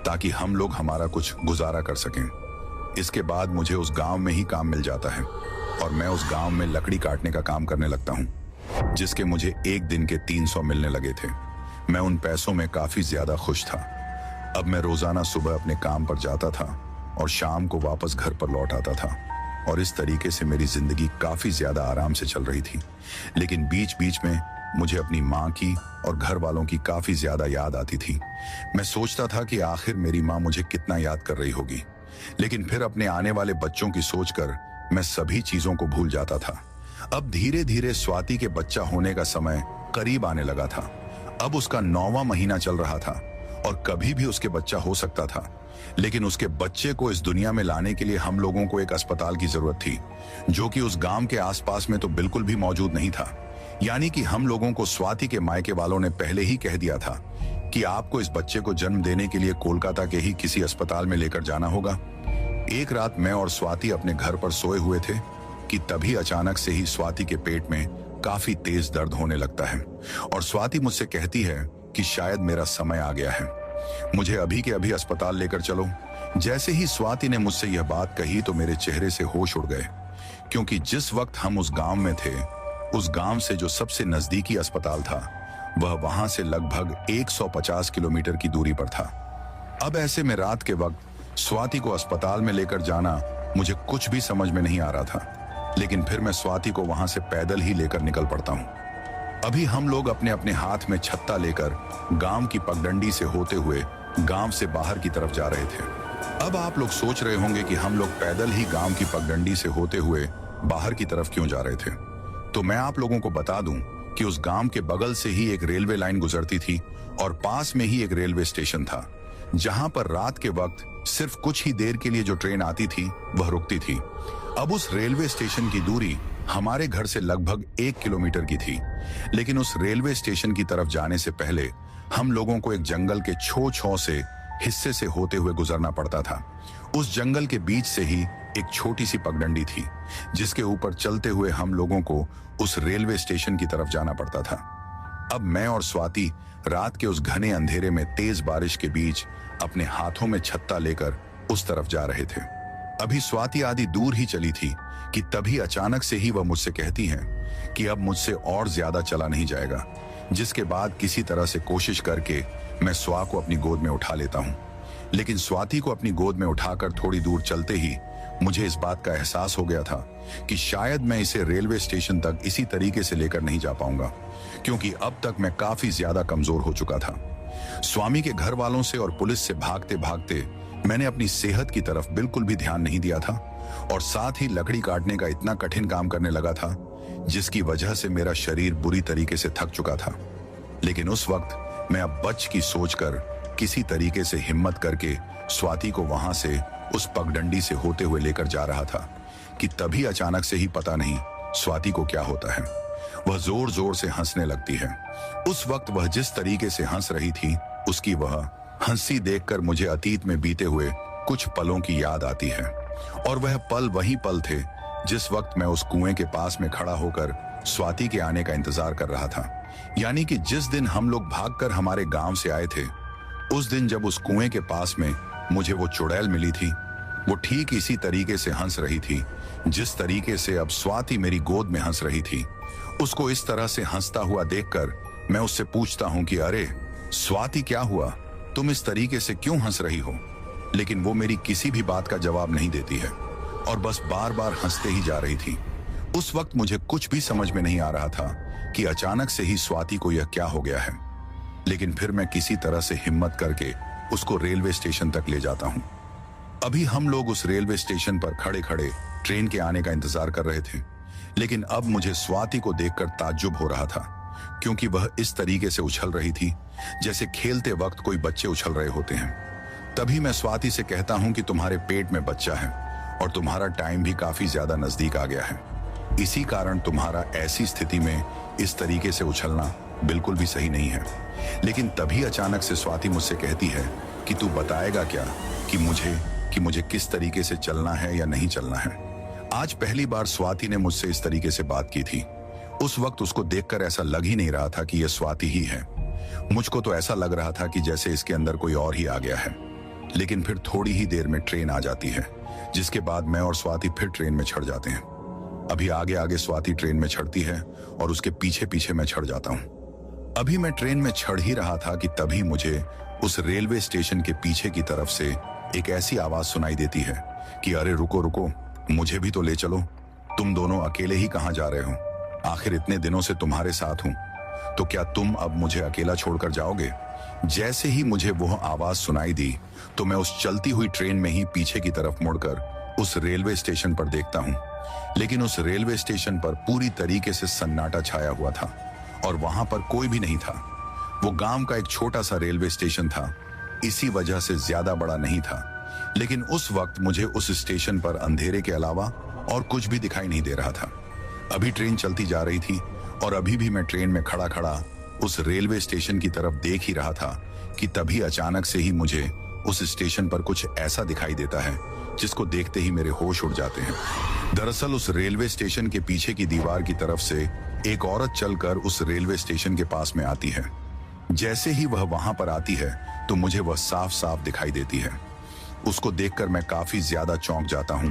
ताकि हम लोग हमारा कुछ गुजारा कर सकें। इसके बाद मुझे उस गांव में ही काम मिल जाता है और मैं उस गांव में लकड़ी काटने का काम करने लगता हूं जिसके मुझे एक दिन के 300 मिलने लगे थे। मैं उन पैसों में काफी ज्यादा खुश था। अब मैं रोजाना सुबह अपने काम पर जाता था और शाम को वापस घर पर लौट आता था और इस तरीके से मेरी जिंदगी काफी ज्यादा आराम से चल रही थी। लेकिन बीच बीच में मुझे अपनी माँ की और घर वालों की काफी ज्यादा याद आती थी। मैं सोचता था कि आखिर मेरी माँ मुझे कितना याद कर रही होगी, लेकिन फिर अपने आने वाले बच्चों की सोचकर मैं सभी चीजों को भूल जाता था। अब धीरे धीरे स्वाति के बच्चा होने का समय करीब आने लगा था। अब उसका 9वां महीना चल रहा था और कभी भी उसके बच्चा हो सकता था। लेकिन उसके बच्चे को इस दुनिया में लाने के लिए हम लोगों को एक अस्पताल की जरूरत थी, जो कि उस गांव के आसपास में तो बिल्कुल भी मौजूद नहीं था। यानी कि हम लोगों को स्वाति के मायके वालों ने पहले ही कह दिया था कि आपको इस बच्चे को जन्म देने के लिए कोलकाता के ही किसी अस्पताल में लेकर जाना होगा। एक रात मैं और स्वाति अपने घर पर सोए हुए थे कि तभी अचानक से ही स्वाति के पेट में काफी तेज दर्द होने लगता है और स्वाति मुझसे कहती है कि शायद मेरा समय आ गया है, मुझे अभी के अभी अस्पताल लेकर चलो। जैसे ही स्वाति ने मुझसे यह बात कही तो मेरे चेहरे से होश उड़ गए, क्योंकि जिस वक्त हम उस गांव में थे, उस गांव से जो सबसे नजदीकी अस्पताल था वह वहां से लगभग 150 किलोमीटर की दूरी पर था। अब ऐसे में रात के वक्त स्वाति को अस्पताल में लेकर जाना मुझे कुछ भी समझ में नहीं आ रहा था, लेकिन फिर मैं स्वाति को वहां से पैदल ही लेकर निकल पड़ता हूँ। अभी हम लोग अपने अपने हाथ में छत्ता लेकर गांव की पगडंडी से होते हुए गांव से बाहर की तरफ जा रहे थे। अब आप लोग सोच रहे होंगे कि हम लोग पैदल ही गांव की पगडंडी से होते हुए बाहर की तरफ क्यों जा रहे थे। तो मैं आप लोगों को बता दूं कि उस गांव के बगल से ही एक रेलवे लाइन गुजरती थी और पास में ही एक रेलवे स्टेशन था, जहां पर रात के वक्त सिर्फ कुछ ही देर के लिए जो ट्रेन आती थी वह रुकती थी। अब उस रेलवे स्टेशन की दूरी हमारे घर से लगभग 1 किलोमीटर की थी, लेकिन उस रेलवे स्टेशन की तरफ जाने से पहले हम लोगों को एक जंगल के छो से हिस्से से होते हुए गुजरना पड़ता था। उस जंगल के बीच से ही एक छोटी सी पगडंडी थी, जिसके ऊपर चलते हुए हम लोगों को उस रेलवे स्टेशन की तरफ जाना पड़ता था। अब मैं और स्वाति रात के उस घने अंधेरे में तेज बारिश के बीच अपने हाथों में छत्ता लेकर उस तरफ जा रहे थे। अभी स्वाति आधी दूर ही चली थी कि तभी अचानक से ही वह मुझसे कहती है कि अब मुझसे और ज्यादा चला नहीं जाएगा, जिसके बाद किसी तरह से कोशिश करके मैं स्वा को अपनी गोद में उठा लेता हूँ। लेकिन स्वाति को अपनी गोद में उठाकर थोड़ी दूर चलते ही मुझे इस बात का एहसास हो गया था कि शायद मैं इसे रेलवे स्टेशन तक इसी तरीके से लेकर नहीं जा पाऊंगा, क्योंकि अब तक मैं काफी ज्यादा कमजोर हो चुका था। स्वामी के घर वालों से और पुलिस से भागते भागते मैंने अपनी सेहत की तरफ बिल्कुल भी ध्यान नहीं दिया था और साथ ही लकड़ी काटने का इतना कठिन काम करने लगा था, जिसकी वजह से मेरा शरीर बुरी तरीके से थक चुका था। लेकिन उस वक्त मैं अब बच की सोचकर किसी तरीके से हिम्मत करके स्वाति को वहां से उस पगडंडी से होते हुए लेकर जा रहा था कि तभी अचानक से ही पता नहीं स्वाति को क्या होता है, वह जोर जोर से हंसने लगती है। उस वक्त वह जिस तरीके से हंस रही थी, उसकी वह हंसी देखकर मुझे अतीत में बीते हुए कुछ पलों की याद आती है। और वह पल वही पल थे जिस वक्त मैं उस कुएं के पास में खड़ा होकर स्वाति के आने का इंतजार कर रहा था। यानी कि जिस दिन हम लोग भागकर हमारे गांव से आए थे, उस दिन जब उस कुएं के पास में मुझे वो चुड़ैल मिली थी, वो ठीक इसी तरीके से हंस रही थी जिस तरीके से अब स्वाति मेरी गोद में हंस रही थी। उसको इस तरह से हंसता हुआ देखकर मैं उससे पूछता हूं कि अरे स्वाति, क्या हुआ, तुम इस तरीके से क्यों हंस रही हो? लेकिन वो मेरी किसी भी बात का जवाब नहीं देती है और बस बार बार हंसते ही जा रही थी। उस वक्त मुझे कुछ भी समझ में नहीं आ रहा था कि अचानक से ही स्वाति को यह क्या हो गया है। लेकिन फिर मैं किसी तरह से हिम्मत करके उसको रेलवे स्टेशन तक ले जाता हूं। अभी हम लोग उस रेलवे स्टेशन पर खड़े खड़े ट्रेन के आने का इंतजार कर रहे थे, लेकिन अब मुझे स्वाति को देखकर ताज्जुब हो रहा था, क्योंकि वह इस तरीके से उछल रही थी जैसे खेलते वक्त कोई बच्चे उछल रहे होते हैं। तभी मैं स्वाति से कहता हूं कि तुम्हारे पेट में बच्चा है और तुम्हारा टाइम भी काफी ज्यादा नजदीक आ गया है, इसी कारण तुम्हारा ऐसी स्थिति में इस तरीके से उछलना बिल्कुल भी सही नहीं है। लेकिन तभी अचानक से स्वाति मुझसे कहती है कि तू बताएगा क्या कि मुझे किस तरीके से चलना है या नहीं चलना है। आज पहली बार स्वाति ने मुझसे इस तरीके से बात की थी। उस वक्त उसको देखकर ऐसा लग ही नहीं रहा था कि यह स्वाति ही है। मुझको तो ऐसा लग रहा था कि जैसे इसके अंदर कोई और ही आ गया है। लेकिन फिर थोड़ी ही देर में ट्रेन आ जाती है, जिसके बाद मैं और स्वाति फिर ट्रेन में चढ़ जाते हैं। अभी आगे आगे स्वाति ट्रेन में चढ़ती है और उसके पीछे पीछे मैं चढ़ जाता हूँ। अभी मैं ट्रेन में चढ़ ही रहा था कि तभी मुझे उस रेलवे स्टेशन के पीछे की तरफ से एक ऐसी आवाज सुनाई देती है कि अरे रुको रुको, मुझे भी तो ले चलो, तुम दोनों अकेले ही कहाँ जा रहे हो, आखिर इतने दिनों से तुम्हारे साथ हूँ। तो क्या तुम अब मुझे अकेला छोड़कर जाओगे? जैसे ही मुझे वह आवाज सुनाई दी तो मैं उस चलती हुई ट्रेन में ही पीछे की तरफ मुड़कर उस रेलवे स्टेशन पर देखता हूँ। लेकिन उस रेलवे स्टेशन पर पूरी तरीके से सन्नाटा छाया हुआ था और वहां पर कोई भी नहीं था। वो गांव का एक छोटा सा रेलवे स्टेशन था, इसी वजह से ज्यादा बड़ा नहीं था। लेकिन उस वक्त मुझे उस स्टेशन पर अंधेरे के अलावा और कुछ भी दिखाई नहीं दे रहा था। अभी ट्रेन चलती जा रही थी और अभी भी मैं ट्रेन में खड़ा खड़ा उस रेलवे स्टेशन की तरफ देख ही रहा था कि तभी अचानक से ही मुझे उस स्टेशन पर कुछ ऐसा दिखाई देता है जिसको देखते ही मेरे होश उड़ जाते हैं। दरअसल उस रेलवे स्टेशन के पीछे की दीवार की तरफ से एक औरत चलकर उस रेलवे स्टेशन के पास में आती है। जैसे ही वह वहां पर आती है तो मुझे वह साफ साफ दिखाई देती है। उसको देखकर मैं काफी ज्यादा चौंक जाता हूं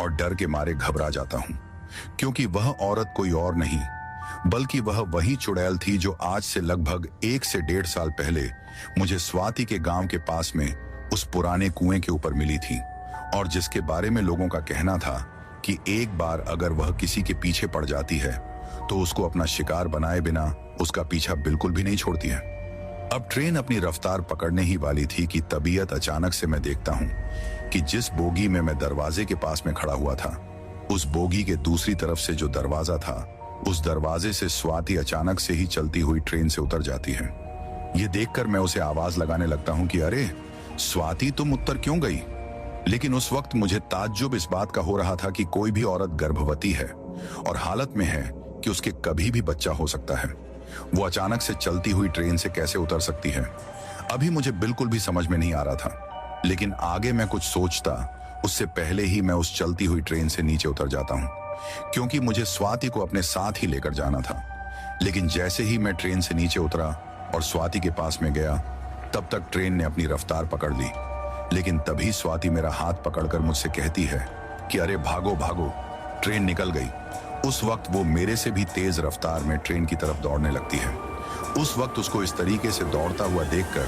और डर के मारे घबरा जाता हूं, क्योंकि वह औरत कोई और नहीं बल्कि वह वही चुड़ैल थी जो आज से लगभग 1 से 1.5 साल पहले मुझे स्वाति के गांव के पास में उस पुराने कुएं के ऊपर मिली थी और जिसके बारे में लोगों का कहना था कि एक बार अगर वह किसी के पीछे पड़ जाती है तो उसको अपना शिकार बनाए बिना उसका पीछा बिल्कुल भी नहीं छोड़ती है। अब ट्रेन अपनी रफ्तार पकड़ने ही वाली थी कि तबीयत अचानक से मैं देखता हूं कि जिस बोगी में मैं दरवाजे के पास में खड़ा हुआ था, उस बोगी के दूसरी तरफ से जो दरवाजा था, उस दरवाजे से स्वाति अचानक से ही चलती हुई ट्रेन से उतर जाती है। ये देखकर मैं उसे आवाज लगाने लगता हूं कि अरे स्वाति, तुम उतर क्यों गई? लेकिन उस वक्त मुझे ताज्जुब इस बात का हो रहा था कि कोई भी औरत गर्भवती है और हालत में है कि उसके कभी भी बच्चा हो सकता है, वो अचानक से चलती हुई ट्रेन से कैसे उतर सकती है? अभी मुझे बिल्कुल भी समझ में नहीं आ रहा था। लेकिन आगे मैं कुछ सोचता उससे पहले ही मैं उस चलती हुई ट्रेन से नीचे उतर जाता हूं, क्योंकि मुझे स्वाति को अपने साथ ही लेकर जाना था। लेकिन जैसे ही मैं ट्रेन से नीचे उतरा और स्वाति के पास में गया, तब तक ट्रेन ने अपनी रफ्तार पकड़ ली। लेकिन तभी स्वाति मेरा हाथ पकड़कर मुझसे कहती है कि अरे भागो भागो, ट्रेन निकल गई। उस वक्त वो मेरे से भी तेज रफ्तार में ट्रेन की तरफ दौड़ने लगती है। उस वक्त उसको इस तरीके से दौड़ता हुआ देखकर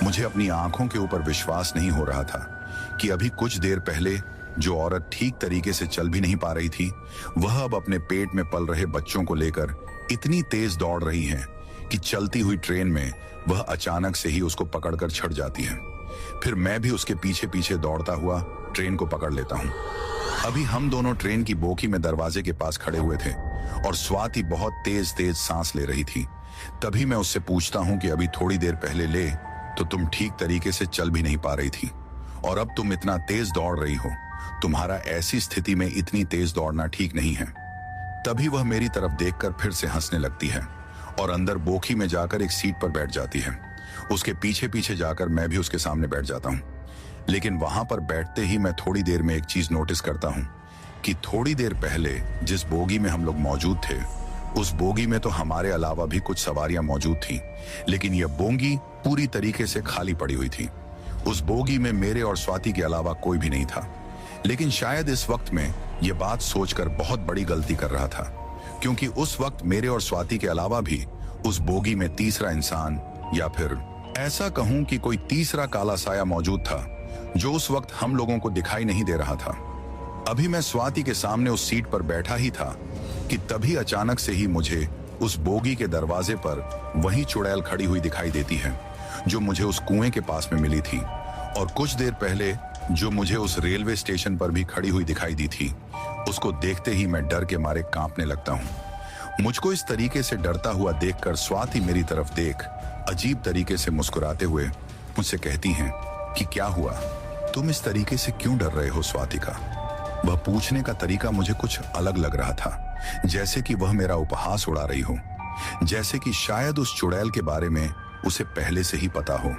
मुझे अपनी आंखों के ऊपर विश्वास नहीं हो रहा था कि अभी कुछ देर पहले जो औरत ठीक तरीके से चल भी नहीं पा रही थी, वह अब अपने पेट में पल रहे बच्चों को लेकर इतनी तेज दौड़ रही है कि चलती हुई ट्रेन में वह अचानक से ही उसको पकड़कर छड़ जाती है। फिर मैं भी उसके पीछे पीछे दौड़ता हुआ ट्रेन को पकड़ लेता हूँ। अभी हम दोनों ट्रेन की बोगी में दरवाजे के पास खड़े हुए थे और स्वाति बहुत तेज तेज सांस ले रही थी। तभी मैं उससे पूछता हूँ कि अभी थोड़ी देर पहले ले तो तुम ठीक तरीके से चल भी नहीं पा रही थी और अब तुम इतना तेज दौड़ रही हो, तुम्हारा ऐसी स्थिति में इतनी तेज दौड़ना ठीक नहीं है। तभी वह मेरी तरफ देखकर फिर से हंसने लगती है और अंदर बोगी में जाकर एक सीट पर बैठ जाती है। उसके पीछे पीछे जाकर मैं भी उसके सामने बैठ जाता हूँ। लेकिन वहां पर बैठते ही मैं थोड़ी देर में एक चीज नोटिस करता हूँ कि थोड़ी देर पहले जिस बोगी में हम लोग मौजूद थे, उस बोगी में तो हमारे अलावा भी कुछ सवारियां मौजूद थीं, लेकिन यह बोगी पूरी तरीके से खाली पड़ी हुई थी। उस बोगी में मेरे और स्वाति के अलावा कोई भी नहीं था। लेकिन शायद इस वक्त में यह बात सोचकर बहुत बड़ी गलती कर रहा था, क्योंकि उस वक्त मेरे और स्वाति के अलावा भी उस बोगी में तीसरा इंसान, या फिर ऐसा कहूं कि कोई तीसरा काला साया मौजूद था जो उस वक्त हम लोगों को दिखाई नहीं दे रहा था। अभी मैं स्वाति के सामने उस सीट पर बैठा ही था कि तभी अचानक से ही मुझे उस बोगी के दरवाजे पर वही चुड़ैल खड़ी हुई दिखाई देती है जो मुझे उस कुएं के पास में मिली थी और कुछ देर पहले जो मुझे उस रेलवे स्टेशन पर भी खड़ी हुई दिखाई दी थी। उसको देखते ही मैं डर के मारे कांपने लगता हूँ। मुझको इस तरीके से डरता हुआ देखकर स्वाति मेरी तरफ देख अजीब तरीके से मुस्कुराते हुए मुझसे कहती हैं कि क्या हुआ, तुम इस तरीके से क्यों डर रहे हो स्वाति का? वह पूछने का तरीका मुझे कुछ अलग लग रहा था, जैसे कि वह मेरा उपहास उड़ा रही हो, जैसे कि शायद उस चुड़ैल के बारे में उसे पहले से ही पता हो।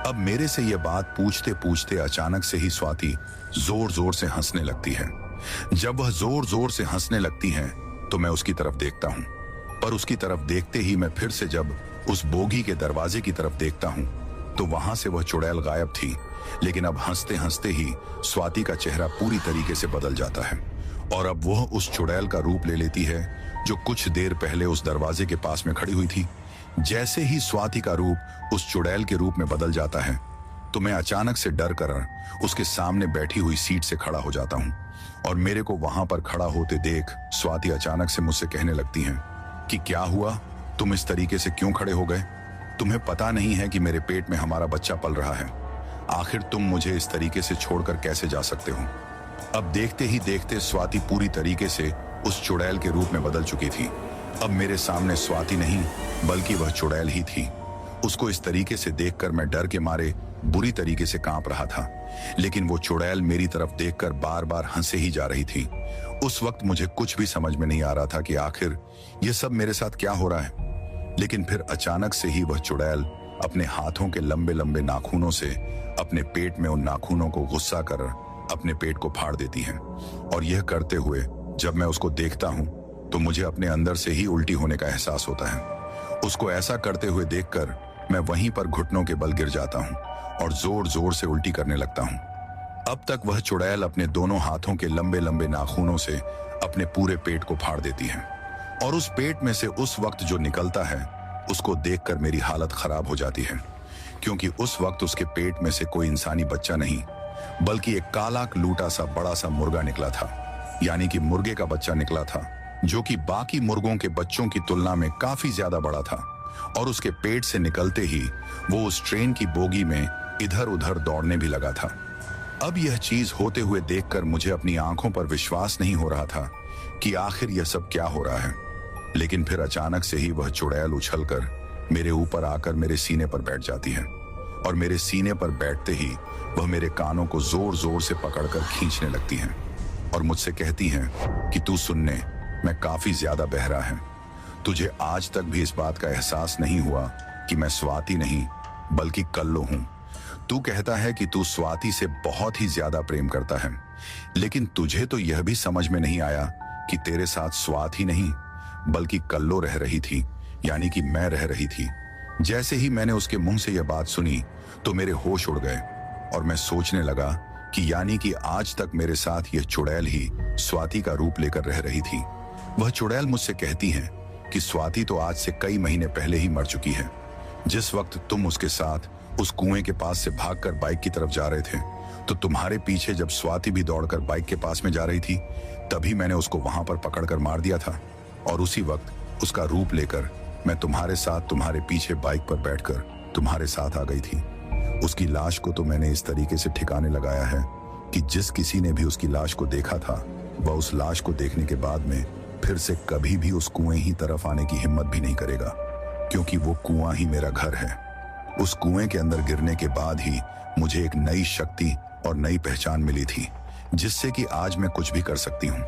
अब मेरे से यह बात पूछते पूछते अचानक से ही स्वाति जोर जोर से हंसने लगती है। जब वह जोर जोर से हंसने लगती है तो मैं उसकी तरफ देखता हूँ, पर उसकी तरफ देखते ही मैं फिर से जब उस बोगी के दरवाजे की तरफ देखता हूँ तो वहां से वह चुड़ैल गायब थी। लेकिन अब हंसते हंसते ही स्वाति का चेहरा पूरी तरीके से बदल जाता है और अब वह उस चुड़ैल का रूप ले लेती है जो कुछ देर पहले उस दरवाजे के पास में खड़ी हुई थी। जैसे ही स्वाति का रूप उस चुड़ैल के रूप में बदल जाता है तो मैं अचानक से डर कर उसके सामने बैठी हुई सीट से खड़ा हो जाता हूँ और मेरे को वहां पर खड़ा होते देख स्वाति अचानक से मुझसे कहने लगती है कि क्या हुआ, तुम इस तरीके से क्यों खड़े हो गए? तुम्हें पता नहीं है कि मेरे पेट में हमारा बच्चा पल रहा है? आखिर तुम मुझे इस तरीके से छोड़कर कैसे जा सकते हो? अब देखते ही देखते स्वाति पूरी तरीके से उस चुड़ैल के रूप में बदल चुकी थी। अब मेरे सामने स्वाति नहीं बल्कि वह चुड़ैल ही थी। उसको इस तरीके से देखकर मैं डर के मारे बुरी तरीके से कांप रहा था, लेकिन वो चुड़ैल मेरी तरफ देखकर बार बार हंसे ही जा रही थी। उस वक्त मुझे कुछ भी समझ में नहीं आ रहा था कि आखिर ये सब मेरे साथ क्या हो रहा है। लेकिन फिर अचानक से ही वह चुड़ैल अपने हाथों के लंबे लंबे नाखूनों से अपने पेट में उन नाखूनों को गुस्सा कर अपने पेट को फाड़ देती है। और यह करते हुए जब मैं उसको देखता हूं तो मुझे अपने अंदर से ही उल्टी होने का एहसास होता है। उसको ऐसा करते हुए देखकर मैं वहीं पर घुटनों के बल गिर जाता हूं और जोर जोर से उल्टी करने लगता हूं। अब तक वह चुड़ैल अपने दोनों हाथों के लंबे लंबे नाखूनों से अपने पूरे पेट को फाड़ देती है और उस पेट में से उस वक्त जो निकलता है उसको देखकर मेरी हालत खराब हो जाती है, क्योंकि उस वक्त उसके पेट में से कोई इंसानी बच्चा नहीं बल्कि एक काला लूटा सा बड़ा सा मुर्गा निकला था। यानी कि मुर्गे का बच्चा निकला था, जो कि बाकी मुर्गों के बच्चों की तुलना में काफी ज्यादा बड़ा था। और उसके पेट से निकलते ही वो उस ट्रेन की बोगी में इधर उधर दौड़ने भी लगा था। अब यह चीज होते हुए देखकर मुझे अपनी आंखों पर विश्वास नहीं हो रहा था कि आखिर यह सब क्या हो रहा है। लेकिन फिर अचानक से ही वह चुड़ैल उछलकर मेरे ऊपर आकर मेरे सीने पर बैठ जाती है और मेरे सीने पर बैठते ही वह मेरे कानों को जोर जोर से पकड़कर खींचने लगती है और मुझसे कहती हैं कि तू सुनने, मैं काफी ज्यादा बहरा है। तुझे आज तक भी इस बात का एहसास नहीं हुआ कि मैं स्वाति नहीं बल्कि कल्लो हूं। तू कहता है कि तू स्वाति से बहुत ही ज्यादा प्रेम करता है, लेकिन तुझे तो यह भी समझ में नहीं आया कि तेरे साथ स्वाति नहीं बल्कि कल्लो रह रही थी, यानी कि मैं रह रही थी। जैसे ही मैंने उसके मुंह से यह बात सुनी तो मेरे होश उड़ गए और मैं सोचने लगा कि यानी कि आज तक मेरे साथ यह चुड़ैल ही स्वाति का रूप लेकर रह रही थी। वह चुड़ैल मुझसे कहती है कि स्वाति तो आज से कई महीने पहले ही मर चुकी है। जिस वक्त तुम उसके साथ उस कुएं के पास से भागकर बाइक की तरफ जा रहे थे तो तुम्हारे पीछे जब स्वाति भी दौड़कर बाइक के पास में जा रही थी तभी मैंने उसको वहां पर पकड़कर मार दिया था। और उसी वक्त उसका रूप लेकर मैं तुम्हारे साथ तुम्हारे पीछे बाइक पर बैठकर तुम्हारे साथ आ गई थी। उसकी लाश को तो मैंने इस तरीके से ठिकाने लगाया है कि जिस किसी ने भी उसकी लाश को देखा था वह उस लाश को देखने के बाद में फिर से कभी भी उस कुएं ही तरफ आने की हिम्मत भी नहीं करेगा, क्योंकि वो कुआं ही मेरा घर है। उस कुएं के अंदर गिरने के बाद ही मुझे एक नई शक्ति और नई पहचान मिली थी, जिससे कि आज मैं कुछ भी कर सकती हूँ।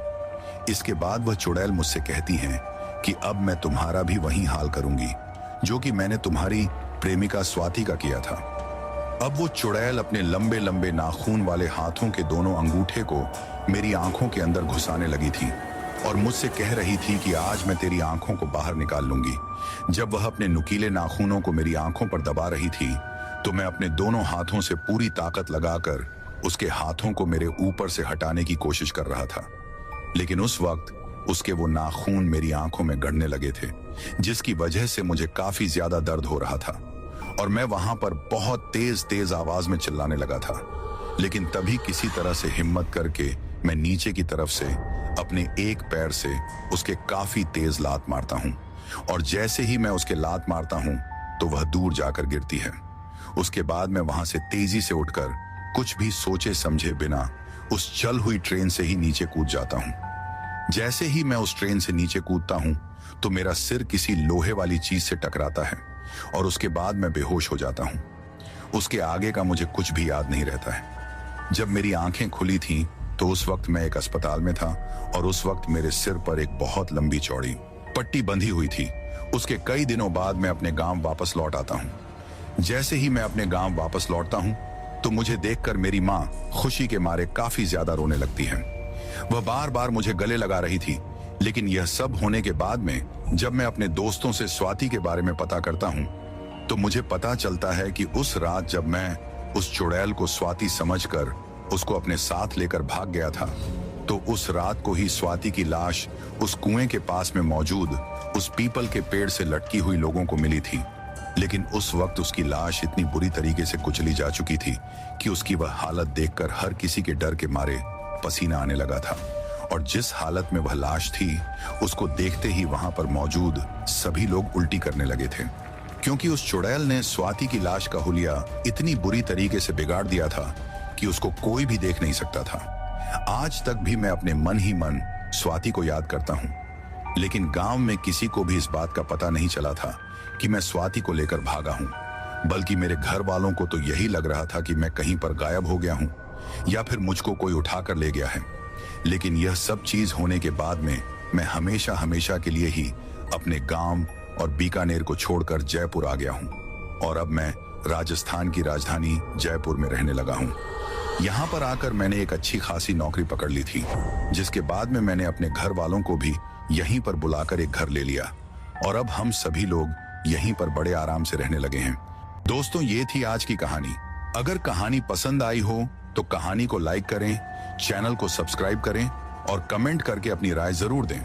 इसके बाद वह चुड़ैल मुझसे कहती हैं कि अब मैं तुम्हारा भी वही हाल करूंगी जो कि मैंने तुम्हारी प्रेमिका स्वाति का किया था। अब वो चुड़ैल अपने लंबे लंबे नाखून वाले हाथों के दोनों अंगूठे को मेरी आंखों के अंदर घुसाने लगी थी और मुझसे कह रही थी कि आज मैं तेरी आंखों को बाहर निकाल लूंगी। जब वह अपने नुकीले नाखूनों को मेरी आंखों पर दबा रही थी तो मैं अपने दोनों हाथों से पूरी ताकत लगाकर उसके हाथों को मेरे ऊपर से हटाने की कोशिश कर रहा था। लेकिन उस वक्त उसके वो नाखून मेरी आंखों में गड़ने लगे थे, जिसकी वजह से मुझे काफी ज्यादा दर्द हो रहा था और मैं वहां पर बहुत तेज तेज आवाज में चिल्लाने लगा था। लेकिन तभी किसी तरह से हिम्मत करके मैं नीचे की तरफ से अपने एक पैर से उसके काफी तेज लात मारता हूं और जैसे ही मैं उसके लात मारता हूं तो वह दूर जाकर गिरती है। उसके बाद मैं वहां से तेजी से उठकर कुछ भी सोचे समझे बिना उस चल हुई ट्रेन से ही नीचे कूद जाता हूं। जैसे ही मैं उस ट्रेन से नीचे कूदता हूं तो मेरा सिर किसी लोहे वाली चीज से टकराता है और उसके बाद मैं बेहोश हो जाता हूं। उसके आगे का मुझे कुछ भी याद नहीं रहता है। जब मेरी आंखें खुली थीं तो उस वक्त मैं एक अस्पताल में था और उस वक्त मेरे सिर पर एक बहुत लंबी चौड़ी पट्टी बंधी हुई थी। उसके कई दिनों बाद मैं अपने गांव वापस लौट आता हूं। जैसे ही मैं अपने गांव वापस लौटता हूं तो मुझे देखकर मेरी माँ खुशी के मारे काफी ज्यादा रोने लगती है। वह बार बार मुझे गले लगा रही थी। लेकिन यह सब होने के बाद में जब मैं अपने दोस्तों से स्वाति के बारे में पता करता हूं तो मुझे पता चलता है कि उस रात जब मैं उस चुड़ैल को स्वाति समझकर उसको अपने साथ लेकर भाग गया था तो उस रात को ही स्वाति की लाश उस कुएं के पास में मौजूद उस पीपल के पेड़ से लटकी हुई लोगों को मिली थी। लेकिन उस वक्त उसकी लाश इतनी बुरी तरीके से कुचली जा चुकी थी कि उसकी वह हालत देखकर हर किसी के डर के मारे पसीना आने लगा था और जिस हालत में वह लाश थी उसको देखते ही वहां पर मौजूद सभी लोग उल्टी करने लगे थे, क्योंकि उस चुड़ैल ने स्वाति की लाश का हुलिया इतनी बुरी तरीके से बिगाड़ दिया था कि उसको कोई भी देख नहीं सकता था। आज तक भी मैं अपने मन ही मन स्वाति को याद करता हूँ, लेकिन गांव में किसी को भी इस बात का पता नहीं चला था कि मैं स्वाति को लेकर भागा हूँ, बल्कि मेरे घर वालों को तो यही लग रहा था कि मैं कहीं पर गायब हो गया हूँ या फिर मुझको कोई उठाकर ले गया है। लेकिन यह सब चीज होने के बाद में मैं हमेशा हमेशा के लिए ही अपने गांव और बीकानेर को छोड़कर जयपुर आ गया हूँ और अब मैं राजस्थान की राजधानी जयपुर में रहने लगा हूँ। यहाँ पर आकर मैंने एक अच्छी खासी नौकरी पकड़ ली थी, जिसके बाद में मैंने अपने घर वालों को भी यहीं पर बुलाकर एक घर ले लिया और अब हम सभी लोग यहीं पर बड़े आराम से रहने लगे हैं। दोस्तों, ये थी आज की कहानी। अगर कहानी पसंद आई हो तो कहानी को लाइक करें, चैनल को सब्सक्राइब करें और कमेंट करके अपनी राय जरूर दें।